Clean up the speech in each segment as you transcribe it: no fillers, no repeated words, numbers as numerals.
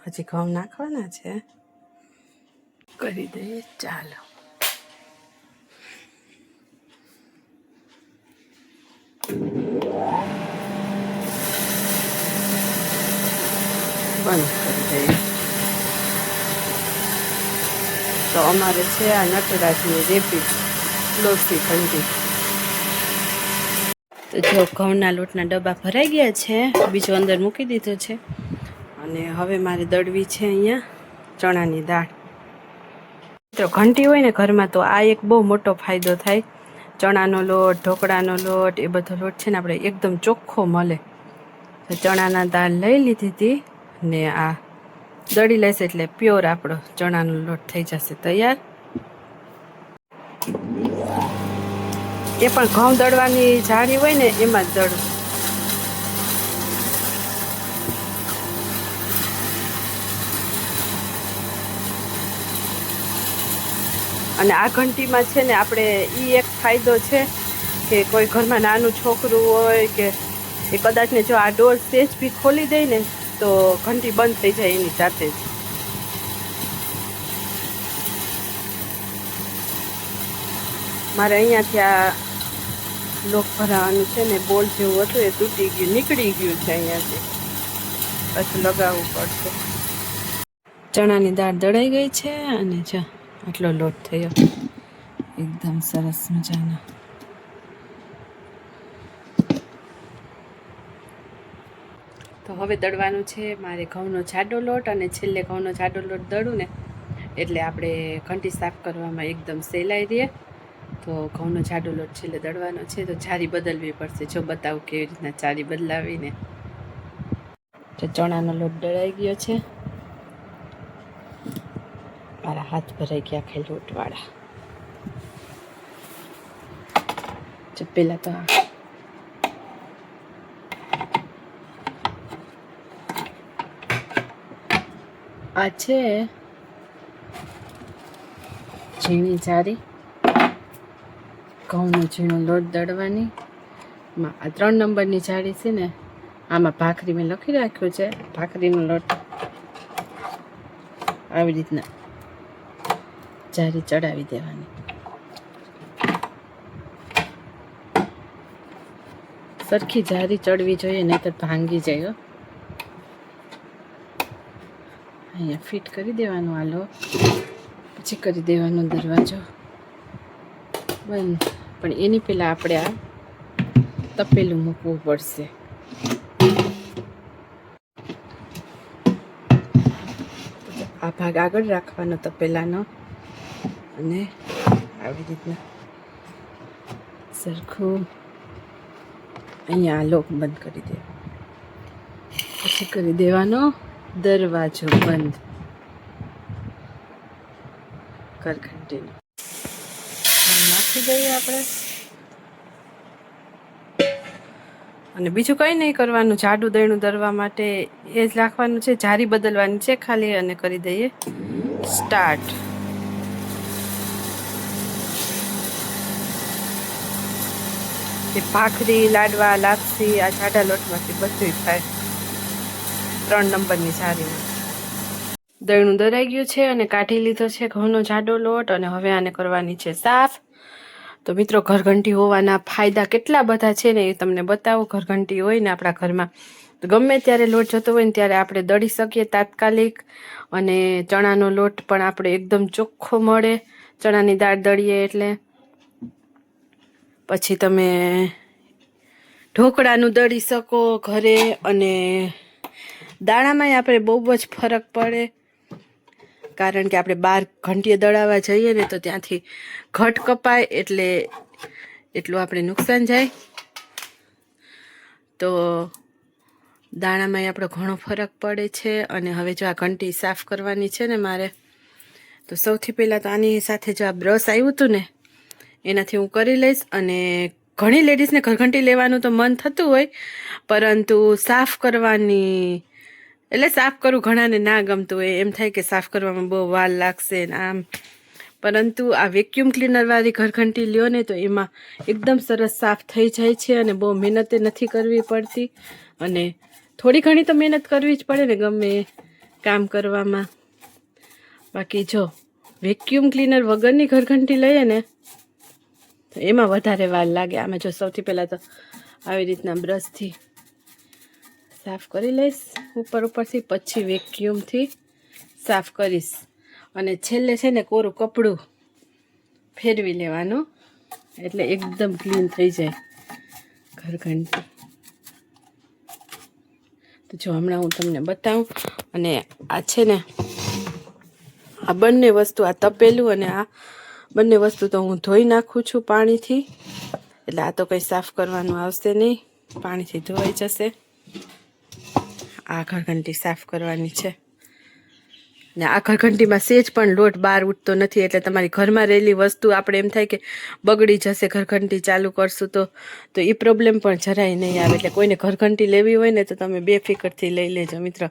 હજી ઘઉં નાખવાના છે, કરી દઈએ. ચાલો બંધ કરી દઈએ. તો અમારે છે આ નટરાજની રેપીટ લોસી ઘંટી. તો જો ઘઉંના લોટના ડબ્બા ભરાઈ ગયા છે, બીજું અંદર મૂકી દીધું છે. અને હવે મારે દળવી છે અહીંયા ચણાની દાળ. તો ઘંટી હોય ને ઘરમાં તો આ એક બહુ મોટો ફાયદો થાય. ચણાનો લોટ, ઢોકળાનો લોટ, એ બધો લોટ છે ને આપણે એકદમ ચોખ્ખો મળે. તો ચણાના દાળ લઈ લીધી હતી ને આ દળી લેશે એટલે પ્યોર આપણો ચણાનો લોટ થઈ જશે તૈયાર. એ પણ ઘઉં દળવાની જાળી હોય ને એમાં જ દળવું. અને આ ઘંટીમાં છે ને આપણે એક ફાયદો છે કે કોઈ ઘરમાં નાનું છોકરું હોય કે એ કદાચ ને જો આ ડોર સેજ બી ખોલી દે ને તો ઘંટી બંધ થઈ જાય એની જાતે જ. મારે અહીંયાથી આ લોક ભરાવાનું છે ને બોલ જેવું હતું એ તૂટી ગયું, નીકળી ગયું છે અહીંયાથી, પાછું લગાવવું પડશે. ચણાની દાળ દળાઈ ગઈ છે અને જો આટલો લોટ થયો એકદમ સરસ મજાનો. તો હવે દળવાનું છે મારે ઘઉંનો જાડો લોટ, અને છેલ્લે ઘઉંનો જાડો લોટ દળું ને એટલે આપણે ઘંટી સાફ કરવામાં એકદમ સહેલાઈ રહે. તો ઘઉંનો જાડો લોટ છેલ્લે દળવાનો છે. તો જારી બદલવી પડશે. જો બતાવું કેવી રીતના જારી બદલાવીને. તો ચણાનો લોટ દળાઈ ગયો છે. મારા હાથ ભરાઈ ગયા આખે લોટવાળા. જો પહેલાં તો આ છે ઝીણી જારી ઘઉંનો ઝીણો લોટ દળવાની. આ 3 નંબરની જાળી છે ને, આમાં ભાખરી મેં લખી રાખ્યું છે. ભાખરીનો લોટ આવી રીતના જારી ચડાવી દેવાની. સરખી જારી ચડવી જોઈએ, નહીંતર ભાંગી જાય. અહીંયા ફિટ કરી દેવાનું આ લોટ, પછી કરી દેવાનો દરવાજો બંધ. પણ એની પહેલાં આપણે આ તપેલું મૂકવું પડશે. આ ભાગ આગળ રાખવાનો તપેલાનો અને આવી રીતના સરખું અહીંયા આ લોક બંધ કરી દેવાનો, પછી કરી દેવાનો દરવાજો બંધ ઘરઘંટીનો. નાખી દઈએ આપણે. અને બીજું કંઈ નહીં કરવાનું. જાડું દળનું દળવા માટે એ જ રાખવાનું છે. જારી બદલવાની છે ખાલી, અને કરી દઈએ સ્ટાર્ટ. એ ભાખરી, લાડવા, લાપસી આ જાડા લોટમાંથી બધું થાય. 3 નંબરની જારીમાં દળનું દળાઈ ગયું છે અને કાઢી લીધો છે ઘઉંનો જાડો લોટ. અને હવે આને કરવાની છે સાફ. તો મિત્રો, ઘરઘંટી હોવાના ફાયદા કેટલા બધા છે ને એ તમને બતાવો. ઘરઘંટી હોય ને આપણા ઘરમાં તો ગમે ત્યારે લોટ જતો હોય ને ત્યારે આપણે દળી શકીએ તાત્કાલિક. અને ચણાનો લોટ પણ આપણે એકદમ ચોખ્ખો મળે ચણાની દાળ દળીએ એટલે. પછી તમે ઢોકળાનું દળી શકો ઘરે. અને દાણામાંય આપણે બહુ જ ફરક પડે, કારણ કે આપણે બહાર ઘંટીએ દળાવવા જઈએ ને તો ત્યાંથી ઘટ કપાય એટલે એટલું આપણે નુકસાન જાય. તો દાણામાંય આપણો ઘણો ફરક પડે છે. અને હવે જો આ ઘંટી સાફ કરવાની છે ને મારે, તો સૌથી પહેલાં તો આની સાથે જો આ બ્રશ આવ્યું હતું ને એનાથી હું કરી લઈશ. અને ઘણી લેડીઝને ઘરઘંટી લેવાનું તો મન થતું હોય, પરંતુ સાફ કરવાની એટલે સાફ કરવું ઘણાને ના ગમતું હોય. એમ થાય કે સાફ કરવામાં બહુ વાર લાગશે ને આમ. પરંતુ આ વેક્યુમ ક્લીનરવાળી ઘરઘંટી લ્યો ને તો એમાં એકદમ સરસ સાફ થઈ જાય છે. અને બહુ મહેનતે નથી કરવી પડતી. અને થોડી ઘણી તો મહેનત કરવી જ પડે ને ગમે કામ કરવામાં. બાકી જો વેક્યુમ ક્લીનર વગરની ઘરઘંટી લઈએ ને તો એમાં વધારે વાર લાગે. આમાં જો સૌથી પહેલાં તો આવી રીતના બ્રશથી સાફ કરી લઈશ ઉપરથી, પછી વેક્યુમથી સાફ કરીશ અને છેલ્લે છે ને કોરું કપડું ફેરવી લેવાનું એટલે એકદમ ક્લીન થઈ જાય ઘરઘંટી. તો જો હમણાં હું તમને બતાવું. અને આ છે ને આ બંને વસ્તુ, આ તપેલું અને આ બંને વસ્તુ તો હું ધોઈ નાખું છું પાણીથી, એટલે આ તો કંઈ સાફ કરવાનું આવશે નહીં, પાણીથી ધોવાઈ જશે. આ ઘરઘંટી સાફ કરવાની છે ને આ ઘરઘંટીમાં સેજ પણ લોટ બહાર ઉઠતો નથી, એટલે તમારી ઘરમાં રહેલી વસ્તુ આપણે એમ થાય કે બગડી જશે ઘરઘંટી ચાલુ કરશું તો એ પ્રોબ્લેમ પણ જરાય નહીં આવે. એટલે કોઈને ઘરઘંટી લેવી હોય ને તો તમે બેફિકરથી લઈ લેજો મિત્ર.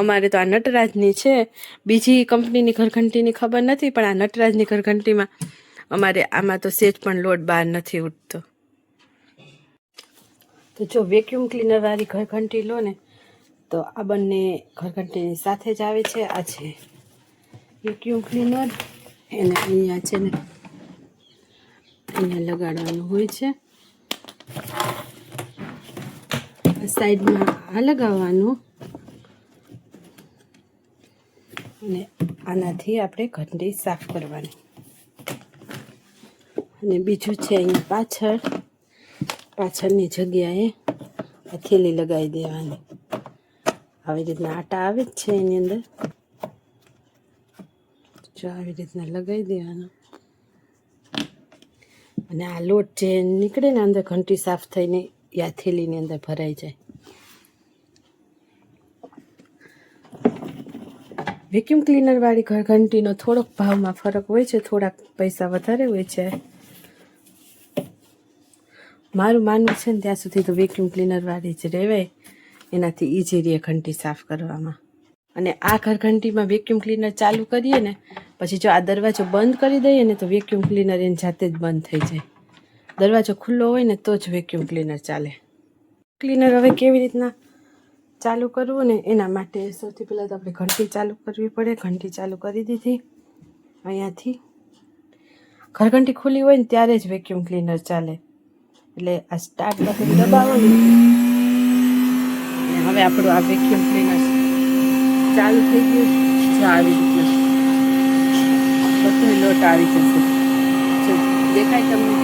અમારે તો આ નટરાજની છે, બીજી કંપનીની ઘરઘંટીની ખબર નથી, પણ આ નટરાજની ઘરઘંટીમાં અમારે આમાં તો સેજ પણ લોટ બહાર નથી ઉઠતો. તો જો વેક્યુમ ક્લીનરવાળી ઘરઘંટી લો ને તો આ બંને ઘરઘંટીની સાથે જ આવે છે. આ છે વેક્યુમ ક્લીનર, એને અહીંયા છે ને અહીંયા લગાડવાનું હોય છે, સાઈડમાં આ લગાવવાનું અને આનાથી આપણે ઘંટી સાફ કરવાની. અને બીજું છે અહીંયા પાછળની જગ્યાએ આ થેલી લગાવી દેવાની. આવી રીતના આટા આવે જ છે એની અંદર, જો આવી રીતના લગાવી દેવાનો. અને આ લોટ જે નીકળે ને અંદર ઘંટી સાફ થઈને આ થેલીની અંદર ભરાઈ જાય. વેક્યુમ ક્લીનરવાળી ઘરઘંટીનો થોડોક ભાવમાં ફરક હોય છે, થોડાક પૈસા વધારે હોય છે. મારું માનવું છે ને ત્યાં સુધી તો વેક્યુમ ક્લીનરવાળી જ રહેવાય, એનાથી ઈઝી રહે ઘંટી સાફ કરવામાં. અને આ ઘરઘંટીમાં વેક્યુમ ક્લીનર ચાલુ કરીએ ને પછી જો આ દરવાજો બંધ કરી દઈએ ને તો વેક્યુમ ક્લીનર એની જાતે જ બંધ થઈ જાય. દરવાજો ખુલ્લો હોય ને તો જ વેક્યુમ ક્લીનર ચાલે. ક્લીનર હવે કેવી રીતના ચાલુ કરવું ને એના માટે સૌથી પહેલાં તો આપણે ઘંટી ચાલુ કરવી પડે. ઘંટી ચાલુ કરી દીધી અહીંયાથી. ઘરઘંટી ખુલ્લી હોય ને ત્યારે જ વેક્યુમ ક્લીનર ચાલે, એટલે આ સ્ટાર્ટ બટન દબાવવાનું. હવે આપણું આ વેક્યુમ ક્લીનર ચાલુ થઈ ગયું છે. આવી રીતના બધો લોટ આવી જશે, દેખાય તમને?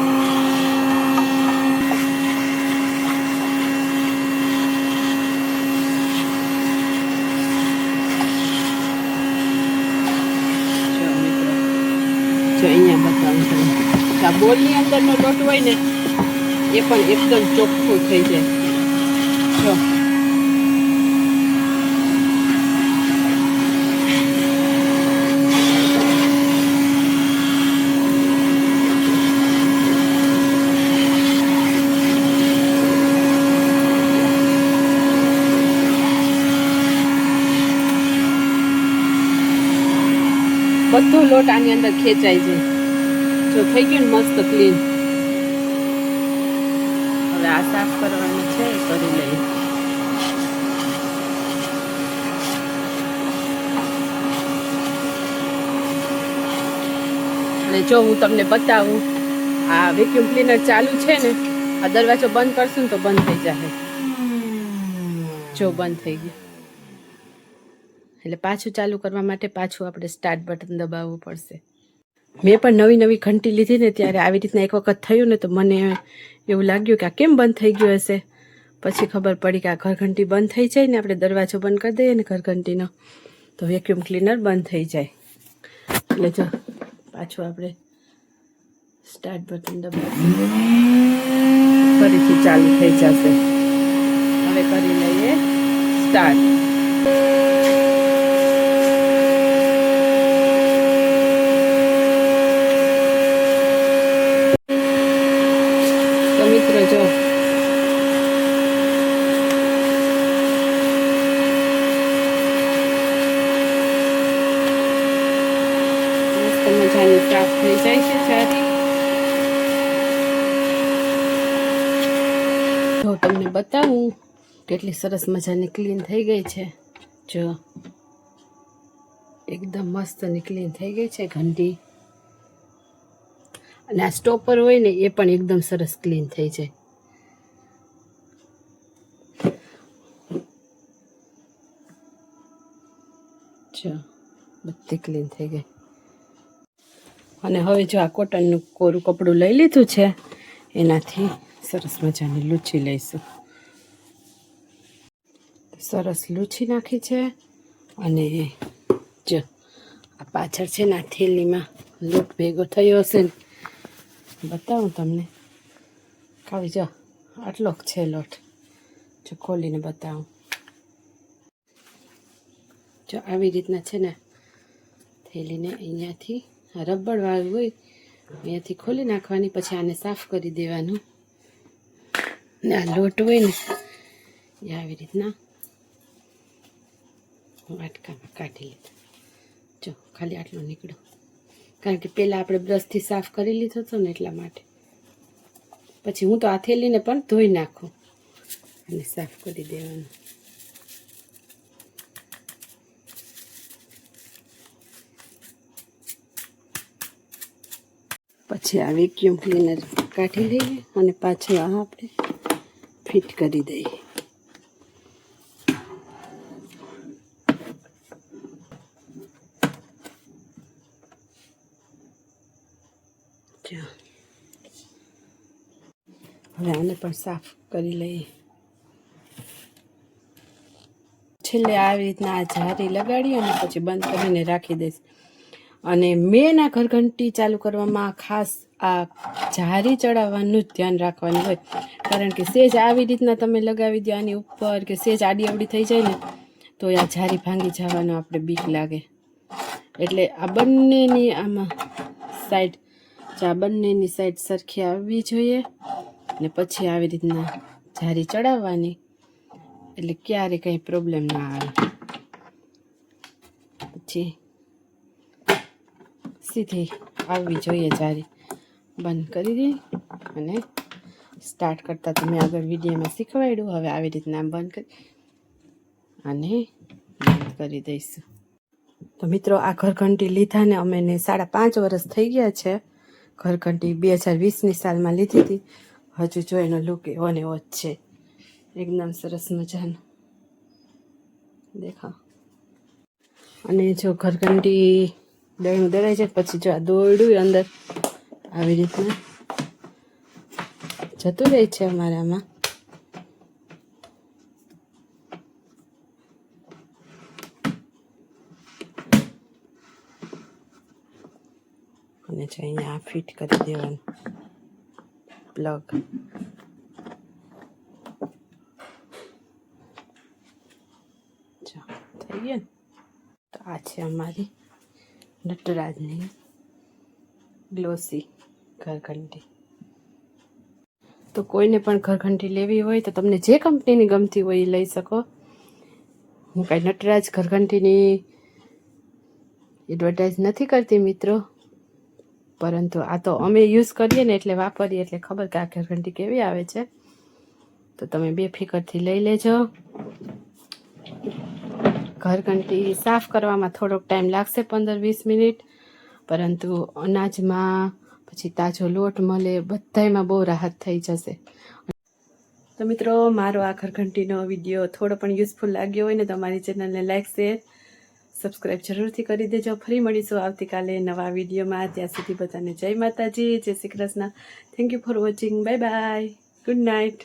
જો અહીંયા બતાવું છું, આ બોલની અંદરનો લોટ હોય ને એ પણ એકદમ ચોખ્ખું થઈ જાય. જો બધો લોટ આની અંદર ખેંચાઈ જાય. જો થઈ ગયું ને મસ્ત ક્લીન. હવે આ સાફ કરવાનું છે, કરી લઈએ. અને જો હું તમને બતાવું, આ વેક્યુમ ક્લીનર ચાલુ છે ને, આ દરવાજો બંધ કરશું ને તો બંધ થઈ જશે. જો બંધ થઈ ગયું, એટલે પાછું ચાલુ કરવા માટે પાછું આપણે સ્ટાર્ટ બટન દબાવવું પડશે. મેં પણ નવી ઘંટી લીધી ને ત્યારે આવી રીતના એક વખત થયું ને તો મને એવું લાગ્યું કે આ કેમ બંધ થઈ ગયું હશે. પછી ખબર પડી કે આ ઘરઘંટી બંધ થઈ જાય ને આપણે દરવાજો બંધ કરી દઈએ ને ઘરઘંટીનો તો વેક્યુમ ક્લીનર બંધ થઈ જાય. એટલે જો પાછું આપણે સ્ટાર્ટ બટન દબાવીએ, ફરીથી ચાલુ થઈ જશે. હવે કરી લઈએ સ્ટાર્ટ. મિત્રો જો મસ્ત મજાની સાફ થઈ જાય છે સારી. જો તમને બતાવું કેટલી સરસ મજાની ક્લીન થઈ ગઈ છે. જો એકદમ મસ્ત ને ક્લીન થઈ ગઈ છે ઘંટી. અને આ સ્ટોપર હોય ને એ પણ એકદમ સરસ ક્લીન થઈ જાય. બધી ક્લીન થઈ ગઈ. અને હવે જો આ કોટનનું કોરું કપડું લઈ લીધું છે, એનાથી સરસ મજાની લૂછી લઈશું. સરસ લૂછી નાખી છે. અને જો આ પાછળ છે ને આ થેલીમાં લોટ ભેગો થયો હશે ને, બતાવું તમને. ખાલી જો આટલો છે લોટ. જો ખોલીને બતાવું. જો આવી રીતના છે ને થેલીને અહીંયાથી રબડવાળું હોય અહીંયાથી ખોલી નાખવાની, પછી આને સાફ કરી દેવાનું. ને આ લોટ હોય ને એ આવી રીતના વાટકામાં કાઢી લીધો. જો ખાલી આટલો નીકળ્યો, કારણ કે પહેલાં આપણે બ્રશથી સાફ કરી લીધો હતો ને એટલા માટે. પછી હું તો આ થેલીને પણ ધોઈ નાખું અને સાફ કરી દેવાનું. પછી આ વેક્યુમ ક્લીનર કાઢી લઈએ અને પાછું આ આપણે ફિટ કરી દઈએ. હવે આને પણ સાફ કરી લઈએ. છેલ્લે આવી રીતના આ જારી લગાડી અને પછી બંધ કરીને રાખી દઈશ. અને મેન આ ઘરઘંટી ચાલુ કરવામાં ખાસ આ જારી ચડાવવાનું જ ધ્યાન રાખવાનું હોય, કારણ કે સેજ આવી રીતના તમે લગાવી દો આની ઉપર કે સેજ આડી અવડી થઈ જાય ને તો આ જારી ભાંગી જવાનો આપણે બીક લાગે. એટલે આ બંનેની આમાં સાઈડ, આ બંનેની સાઈડ સરખી આવવી જોઈએ. ને પછી આવી રીતના જારી ચડાવવાની, એટલે ક્યારે કંઈ પ્રોબ્લેમ ના આવે. પછી સીધી આવવી જોઈએ જારી. બંધ કરી દઈ અને સ્ટાર્ટ કરતાં તો મેં આગળ વિડીયોમાં શીખવાડ્યું. હવે આવી રીતના બંધ કરી અને બંધ કરી દઈશું. તો મિત્રો આ ઘરઘંટી લીધાને અમેને 5.5 વર્ષ થઈ ગયા છે. ઘરઘંટી 2020ની સાલમાં લીધી હતી. હજુ જો એનો લુક એવો ને એવો જ છે, એકદમ સરસ મજાનો દેખાવ. અને જો ઘરઘંટી દળનું દળાઈ જાય પછી જો આ દોરડું અંદર આવી રીતના જતું રહે છે અમારામાં. અને જો અહીંયા ફિટ કરી દેવાનું પ્લગ. થઈ ગયું ને. તો આ છે અમારી નટરાજની ગ્લોસી ઘરઘંટી. તો કોઈને પણ ઘરઘંટી લેવી હોય તો તમને જે કંપનીની ગમતી હોય એ લઈ શકો. હું કાંઈ નટરાજ ઘરઘંટીની એડવર્ટાઇઝ નથી કરતી મિત્રો, પરંતુ આ તો અમે યુઝ કરીએ ને એટલે વાપરીએ એટલે ખબર કે આ ઘરઘંટી કેવી આવે છે. તો તમે બેફિકરથી લઈ લેજો. ઘરઘંટી સાફ કરવામાં થોડોક ટાઈમ લાગશે, 15-20 મિનિટ, પરંતુ અનાજમાં પછી તાજો લોટ મળે બધાયમાં બહુ રાહત થઈ જશે. તો મિત્રો મારો આ ઘરઘંટીનો વિડીયો થોડો પણ યુઝફુલ લાગ્યો હોય ને તો અમારી ચેનલને લાઈક, શેર, સબસ્ક્રાઈબ જરૂરથી કરી દેજો. ફરી મળીશું આવતીકાલે નવા વિડીયોમાં. ત્યાં સુધી બધાને જય માતાજી, જય Shri Krishna. Thank you for watching. Bye bye. Good night.